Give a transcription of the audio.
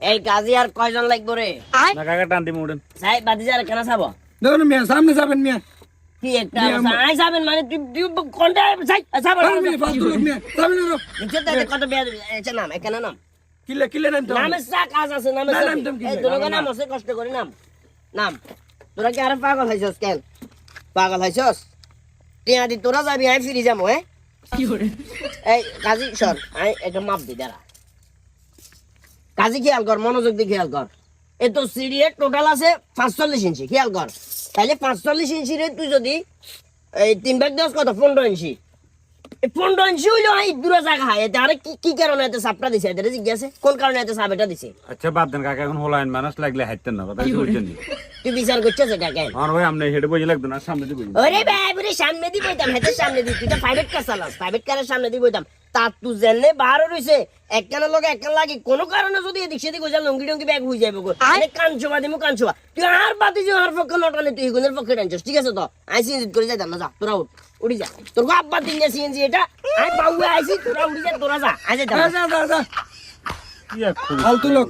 এই কাজী আর কয়জন লাগবে রে? না কাকা টান দিমু উঠেন। সাই বাদিজার কেন চাবো? দেখুন মিয়া সামনে যাবেন মিয়া কি একটা আই যাবেন মানে তুই কোনটা যাই যাবো মিয়া ফালতু লোক মিয়া যাবেন না নিচে তো কত বেয়া এসে নাম এখানে নাম কিলে কিলে নাম তো নামের চা কাজ আছে নামের না, চা নাম টাম কি এই নাই, তোরা নাম আছে কষ্ট করে নাম নাম তোরা কি আর পাগল হইছস কেন পাগল হইছস টিয়া দি তোরা যাবি আই ফিরে যাবো হ্যাঁ কি করে এই কাজী সর আই একটা মাপ দি দাঁড়া কাজী খেয়াল কর মনোযোগ দিয়ে খেয়াল কর এ তো সিডিএ টোটাল আছে 45 ইঞ্চি খেয়াল কর তাহলে 45 ইঞ্চি রে তুই যদি এই 3 ভাগ 10 কত 15 ইঞ্চি এই 15 ইঞ্চি হইলো এই দূরে জায়গা হয় এতে আরে কি কারণে এত সাপটা দিছে এটা জিজ্ঞাসা কোন কারণে এত সাপ এটা দিছে আচ্ছা বাদ দেন কাকা এখন হলাইন মানুষ লাগলে হাইতেন না কথা বুঝছেন নি তুই বিচার করছিস এটা কেন আমার ভাই আমনে হেডে বই লাগতো না সামনে দি বই ওরে বাবরে সামনে দি বইতাম হেতে সামনে দি তুই তো প্রাইভেট কার চালাস প্রাইভেট কারের সামনে দি বইতাম তা তুই জেনে বাহার রইছে একখানের লগে একখান লাগি কোনো কারণে যদি এদিক সেদিক হয়ে যায় লঙ্গি টঙ্গি ব্যাগ হয়ে যাবে গো আরে কানছোবা দিমু কানছোবা তুই আর বাতি যে আর পক্ষে নটানে তুই গুণের পক্ষে টানছিস ঠিক আছে তো আই সিএনজি করে যাইতাম না যা তোরা উড়ি যা তোর গো আব্বা দিন সিএনজি এটা আই বাউয়ে আইছি তোরা উড়ি যা তোরা যা আই যাইতাম যা যা যা কি এক ফালতু লোক